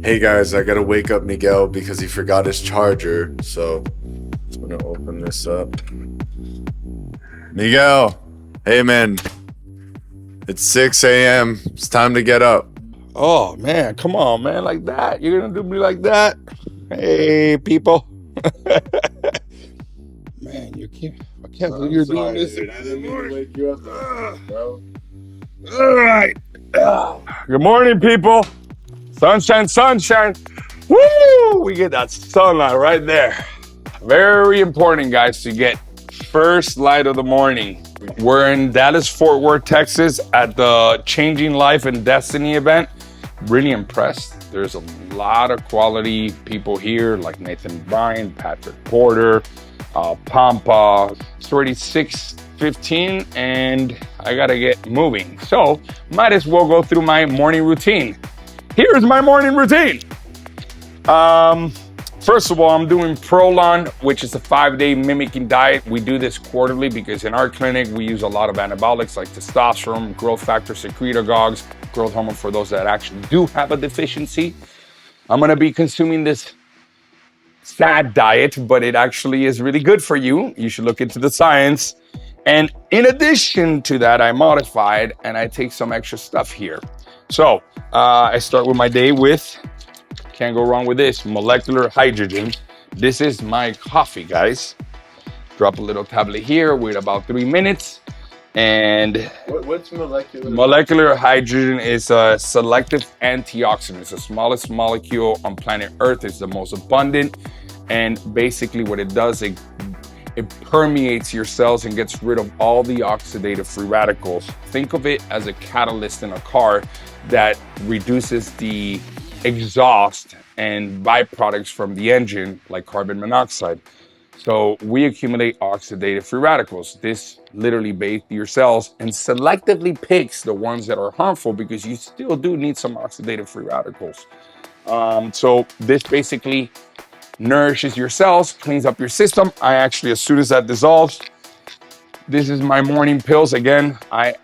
Hey guys, I gotta wake up Miguel because he forgot his charger. So I'm gonna open this up. Miguel, hey man, it's 6 a.m. It's time to get up. Oh man, come on, man, like that. You're gonna do me like that? Hey, people. Man, I can't believe you're doing this. Dude. I didn't mean to wake you up, bro. All right. Good morning, people. Sunshine, sunshine. Woo! We get that sunlight right there. Very important, guys, to get first light of the morning. We're in Dallas, Fort Worth, Texas at the Changing Life and Destiny event. Really impressed. There's a lot of quality people here like Nathan Bryan, Patrick Porter, Pampa. It's already 6:15 and I gotta get moving. So might as well go through my morning routine. Here's my morning routine. First of all, I'm doing Prolon, which is a 5-day mimicking diet. We do this quarterly because in our clinic, we use a lot of anabolics like testosterone, growth factor secretagogues, growth hormone for those that actually do have a deficiency. I'm gonna be consuming this sad diet, but it actually is really good for you. You should look into the science. And in addition to that, I modified and I take some extra stuff here. So I start with my day with, can't go wrong with this, molecular hydrogen. This is my coffee, guys. Drop a little tablet here, wait about 3 minutes. And What's molecular? Molecular hydrogen is a selective antioxidant. It's the smallest molecule on planet Earth. It's the most abundant. And basically what it does, it permeates your cells and gets rid of all the oxidative free radicals. Think of it as a catalyst in a car that reduces the exhaust and byproducts from the engine, like carbon monoxide. So we accumulate oxidative free radicals. This literally bathes your cells and selectively picks the ones that are harmful because you still do need some oxidative free radicals. So this basically nourishes your cells, cleans up your system. I actually, as soon as that dissolves, this is my morning pills. Again, I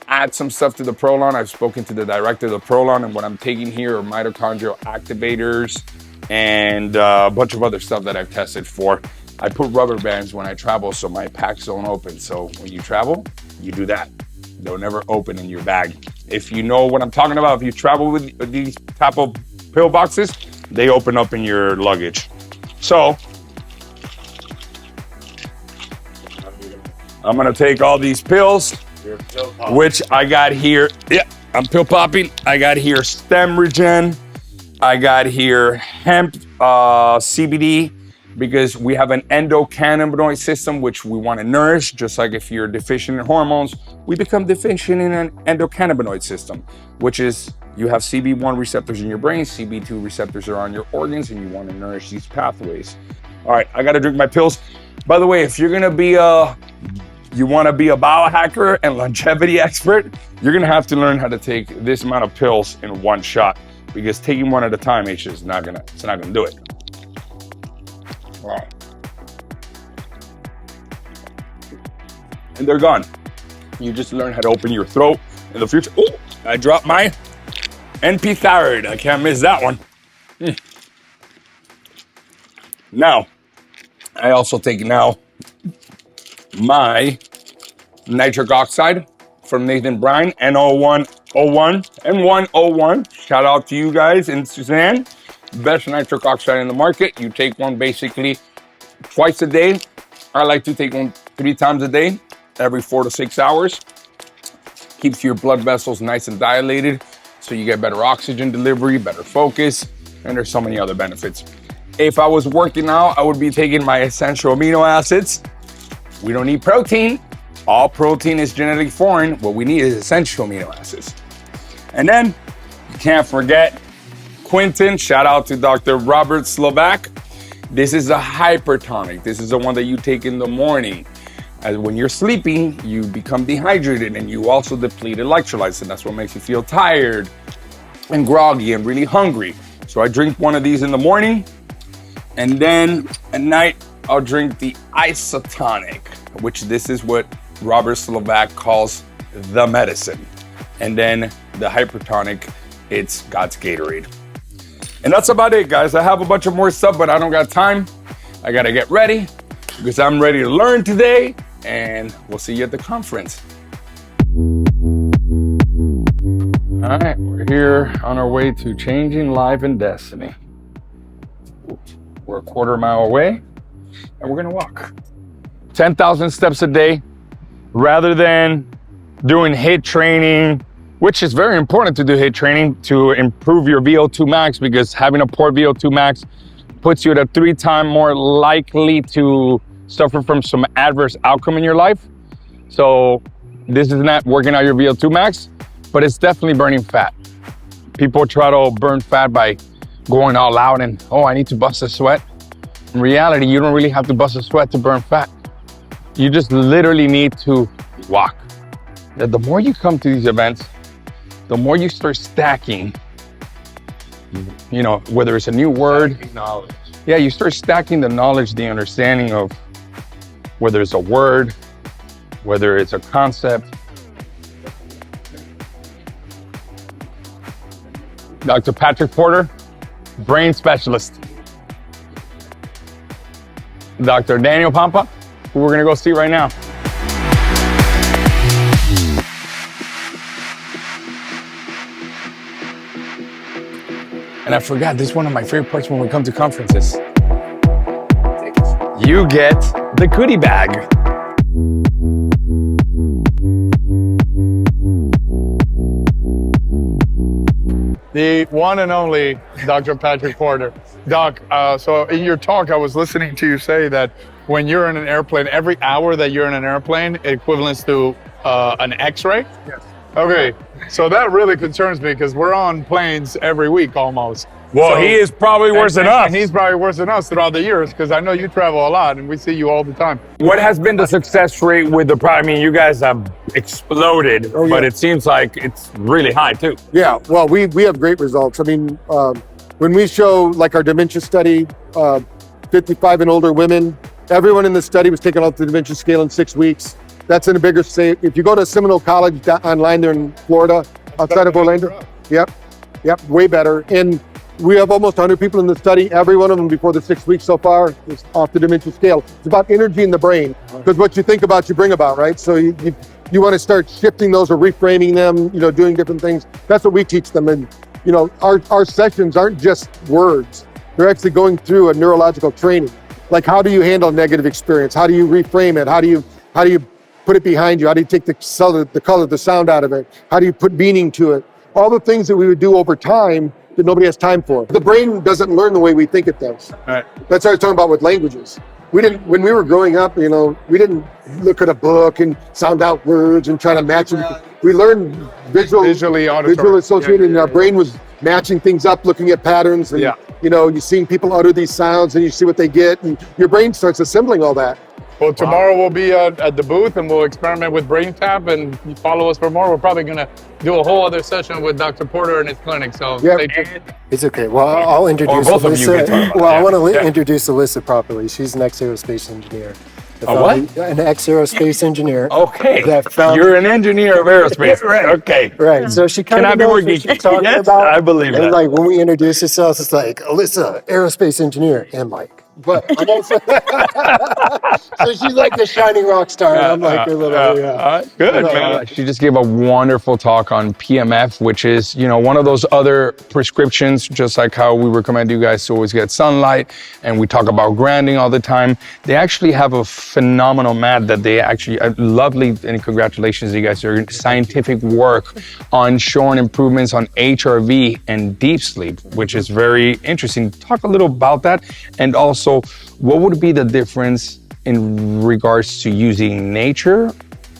add some stuff to the Prolon. I've spoken to the director of the Prolon, and what I'm taking here are mitochondrial activators and a bunch of other stuff that I've tested for. I put rubber bands when I travel so my packs don't open. So when you travel, you do that. They'll never open in your bag. If you know what I'm talking about, if you travel with these type of pill boxes, they open up in your luggage. So I'm gonna take all these pills, which I got here. Yeah, I'm pill popping. I got here Stemregen. I got here hemp CBD, because we have an endocannabinoid system which we want to nourish. Just like if you're deficient in hormones, we become deficient in an endocannabinoid system, which is you have CB1 receptors in your brain, CB2 receptors are on your organs, and you want to nourish these pathways. All right, I got to drink my pills. By the way, if you're gonna be you want to be a biohacker and longevity expert, you're gonna have to learn how to take this amount of pills in one shot, because taking one at a time is not gonna do it. Wow. And they're gone. You just learn how to open your throat in the future. Oh, I dropped my NP thyroid. I can't miss that one. Now, I also take now my nitric oxide from Nathan Bryan, N0101 and 101. Shout out to you guys and Suzanne. Best nitric oxide in the market. You take one basically twice a day. I like to take one 3 times a day, every 4 to 6 hours. Keeps your blood vessels nice and dilated, so you get better oxygen delivery, better focus, and there's so many other benefits. If I was working out, I would be taking my essential amino acids. We don't need protein. All protein is genetically foreign. What we need is essential amino acids. And then you can't forget Quinton. Shout out to Dr. Robert Slovak. This is a hypertonic. This is the one that you take in the morning. As when you're sleeping, you become dehydrated and you also deplete electrolytes, and that's what makes you feel tired and groggy and really hungry. So I drink one of these in the morning, and then at night I'll drink the isotonic, which this is what Robert Slovak calls the medicine. And then the hypertonic, it's God's Gatorade. And that's about it, guys. I have a bunch of more stuff, but I don't got time. I gotta get ready because I'm ready to learn today, and we'll see you at the conference. All right, we're here on our way to changing life and destiny. We're a quarter mile away, and we're gonna walk 10,000 steps a day rather than doing HIIT training, which is very important to do HIIT training to improve your VO2 max, because having a poor VO2 max puts you at a 3 times more likely to suffer from some adverse outcome in your life. So this is not working out your VO2 max, but it's definitely burning fat. People try to burn fat by going all out and, oh, I need to bust a sweat. In reality, you don't really have to bust a sweat to burn fat. You just literally need to walk. The more you come to these events, the more you start stacking, you know, whether it's a new word. Knowledge. Yeah, you start stacking the knowledge, the understanding of whether it's a word, whether it's a concept. Dr. Patrick Porter, brain specialist. Dr. Daniel Pampa, who we're gonna go see right now. And I forgot, this is one of my favorite parts when we come to conferences. You get the goodie bag. The one and only Dr. Patrick Porter. Doc, so in your talk, I was listening to you say that when you're in an airplane, every hour that you're in an airplane equivalents to an X-ray? Yes. Okay, so that really concerns me because we're on planes every week almost. Well, So- he is probably worse than us. And he's probably worse than us throughout the years because I know you travel a lot and we see you all the time. What has been the success rate with the product? I mean, you guys have exploded, Oh, yeah. but it seems like it's really high too. Yeah, well, we have great results. I mean, when we show like our dementia study, 55 and older women, everyone in the study was taken off the dementia scale in 6 weeks. That's in a bigger state. If you go to Seminole College online there in Florida, outside of Orlando, yep, way better. And we have almost 100 people in the study. Every one of them before the 6 weeks so far is off the dementia scale. It's about energy in the brain, because what you think about, you bring about, right? So you want to start shifting those or reframing them, you know, doing different things. That's what we teach them. And, you know, our sessions aren't just words. They're actually going through a neurological training. Like, how do you handle negative experience? How do you reframe it? How do you put it behind you? How do you take the color, the sound out of it? How do you put meaning to it? All the things that we would do over time that nobody has time for. The brain doesn't learn the way we think it does. Right. That's what I was talking about with languages. When we were growing up, you know, we didn't look at a book and sound out words and try to match them. We learned Visually, auditory. visual associated, and our brain was matching things up, looking at patterns, and you know, you're seeing people utter these sounds and you see what they get, and your brain starts assembling all that. Well, tomorrow we'll be at the booth and we'll experiment with brain tap, and you follow us for more. We're probably going to do a whole other session with Dr. Porter and his clinic. So Yeah. stay tuned. It's okay. Well, I'll introduce both of you Alyssa. can talk about it. Well, I want to Yeah. introduce Alyssa properly. She's an ex-aerospace engineer. A what? An ex-aerospace engineer. Okay, That found- you're an engineer of aerospace. Right. Okay. Right. So she kind Can I of be more knows what she's geeky? talking Yes, about. I believe and that. like when we introduce ourselves, it's like Alyssa, aerospace engineer, and Mike. But I'm also so she's like the shining rock star. and I'm like a little Good, man. She just gave a wonderful talk on PMF, which is, you know, one of those other prescriptions, just like how we recommend you guys to always get sunlight, and we talk about grounding all the time. They actually have a phenomenal mat that they actually, lovely, and congratulations, you guys, your scientific work on showing improvements on HRV and deep sleep, which is very interesting. Talk a little about that, and also what would be the difference in regards to using nature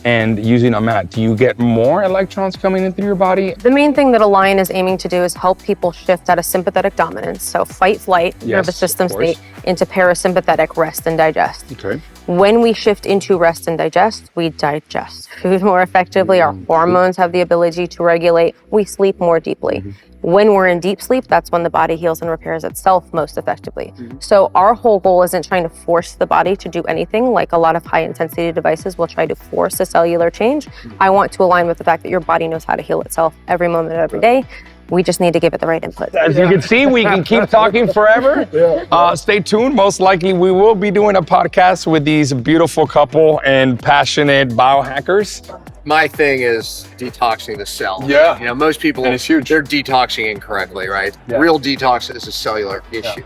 and using a mat? Do you get more electrons coming into your body? The main thing that Align is aiming to do is help people shift out of sympathetic dominance, so fight, flight, nervous system of course. state, into parasympathetic rest and digest. Okay. When we shift into rest and digest, we digest food more effectively. Our hormones have the ability to regulate. We sleep more deeply. When we're in deep sleep, that's when the body heals and repairs itself most effectively. So our whole goal isn't trying to force the body to do anything like a lot of high intensity devices will try to force a cellular change. I want to align with the fact that your body knows how to heal itself every moment of every day. We just need to give it the right input. As you can see, we can keep talking forever. Stay tuned. Most likely, we will be doing a podcast with these beautiful couple and passionate biohackers. My thing is detoxing the cell. Yeah. You know, most people, And it's huge. they're detoxing incorrectly, right? Yeah. Real detox is a cellular issue.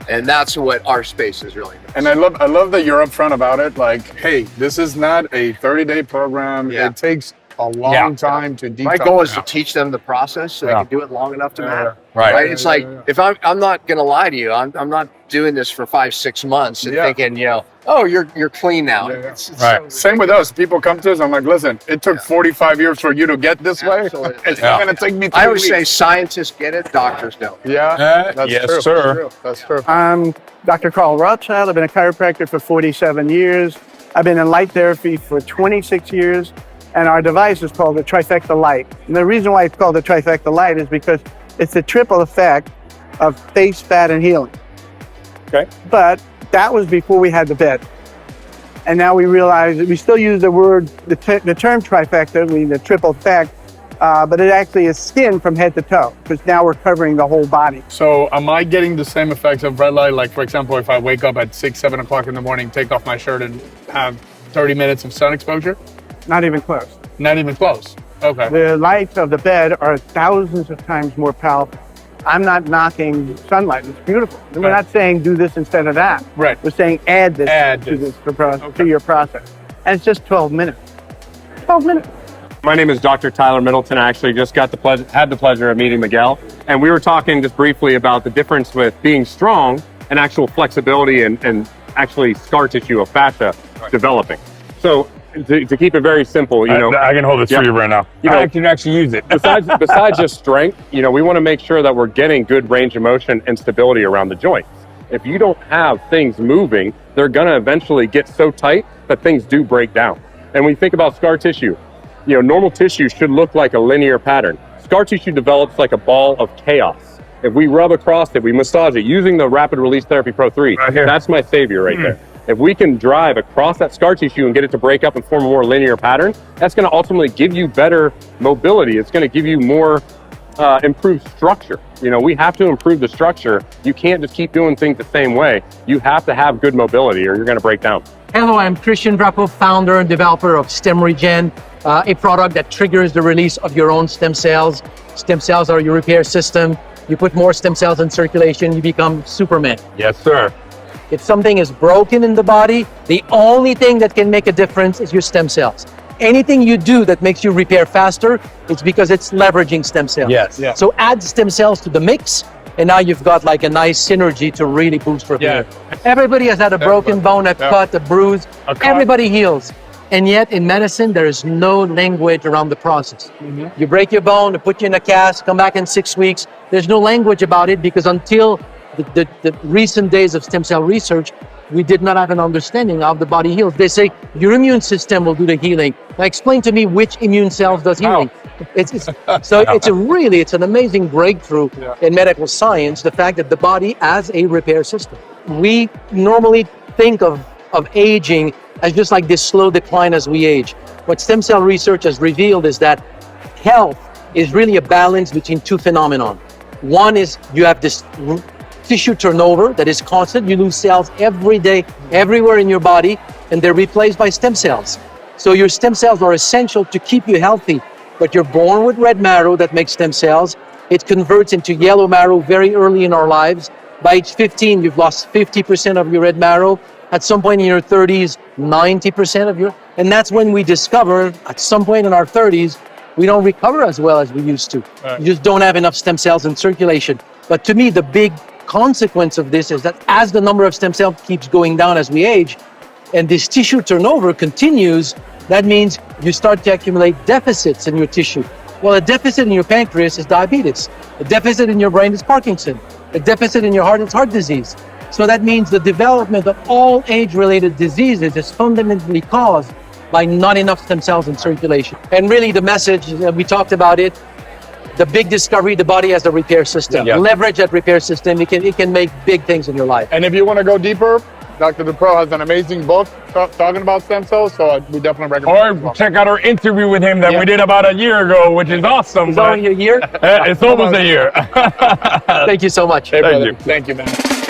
And that's what our space is really about. And I love that you're upfront about it. Like, hey, this is not a 30-day program. Yeah. It takes a long time to detox. My goal is to teach them the process so they can do it long enough to matter. Right. It's like, if I'm not going to lie to you, I'm not doing this for 5-6 months and thinking, you know, oh, you're clean now. It's Right. Same with us. People come to us. I'm like, listen, it took 45 years for you to get this way. Absolutely. It's not going to take me 3 I always say weeks. scientists get it, doctors don't. Yeah, that's yes, true. sir. That's true. I'm Dr. Carl Rothschild. I've been a chiropractor for 47 years. I've been in light therapy for 26 years. And our device is called the Trifecta Light. And the reason why it's called the Trifecta Light is because it's the triple effect of face, fat, and healing. Okay. But that was before we had the bed. And now we realize that we still use the word, the term trifecta, meaning the triple effect, but it actually is skin from head to toe, because now we're covering the whole body. So am I getting the same effects of red light? Like, for example, if I wake up at 6, 7 o'clock in the morning, take off my shirt and have 30 minutes of sun exposure? Not even close. Not even close. Okay. The lights of the bed are thousands of times more powerful. I'm not knocking sunlight. It's beautiful. We're not saying do this instead of that. Right. We're saying add this, Add to, this. to your process. And it's just 12 minutes. 12 minutes. My name is Dr. Tyler Middleton. I actually just had the pleasure of meeting Miguel, and we were talking just briefly about the difference with being strong and actual flexibility and actually scar tissue of fascia developing. So to keep it very simple, you know, I can hold this for you right now. I can actually use it. besides just strength, you know, we want to make sure that we're getting good range of motion and stability around the joints. If you don't have things moving, they're going to eventually get so tight that things do break down. And when you think about scar tissue, you know, normal tissue should look like a linear pattern. Scar tissue develops like a ball of chaos. If we rub across it, we massage it using the Rapid Release Therapy Pro 3. Right here. That's my savior right there. If we can drive across that scar tissue and get it to break up and form a more linear pattern, that's going to ultimately give you better mobility. It's going to give you more improved structure. You know, we have to improve the structure. You can't just keep doing things the same way. You have to have good mobility or you're going to break down. Hello, I'm Christian Drapo, founder and developer of StemRegen, a product that triggers the release of your own stem cells. Stem cells are your repair system. You put more stem cells in circulation, you become Superman. Yes, sir. If something is broken in the body, the only thing that can make a difference is your stem cells. Anything you do that makes you repair faster, it's because it's leveraging stem cells. Yes. Yeah. So add stem cells to the mix, and now you've got like a nice synergy to really boost repair. Everybody has had a broken bone, a cut, a bruise. Everybody heals. And yet in medicine, there is no language around the process. You break your bone, they put you in a cast, come back in 6 weeks. There's no language about it because until the recent days of stem cell research, we did not have an understanding of the body heals. They say your immune system will do the healing. Now explain to me which immune cells does healing. It's an amazing breakthrough in medical science, the fact that the body has a repair system. We normally think of aging as just like this slow decline as we age. What stem cell research has revealed is that health is really a balance between two phenomena. One is you have this tissue turnover that is constant. You lose cells every day, everywhere in your body, and they're replaced by stem cells. So your stem cells are essential to keep you healthy, but you're born with red marrow that makes stem cells. It converts into yellow marrow very early in our lives. By age 15, you've lost 50% of your red marrow. At some point in your 30s, 90% of your, and that's when we discover at some point in our 30s, we don't recover as well as we used to. You just don't have enough stem cells in circulation. But to me, the big consequence of this is that as the number of stem cells keeps going down as we age, and this tissue turnover continues, that means you start to accumulate deficits in your tissue. Well, a deficit in your pancreas is diabetes. A deficit in your brain is Parkinson. A deficit in your heart is heart disease. So that means the development of all age-related diseases is fundamentally caused by not enough stem cells in circulation. And really the message, we talked about it, the big discovery, the body has a repair system. Leverage that repair system, it can make big things in your life. And if you want to go deeper, Dr. DuPro has an amazing book talking about stem cells, so we definitely recommend it. Or check out our interview with him that we did about a year ago, which is awesome. It's only a year. It's almost a year. Thank you so much. Hey, Thank brother. you. Thank you, man.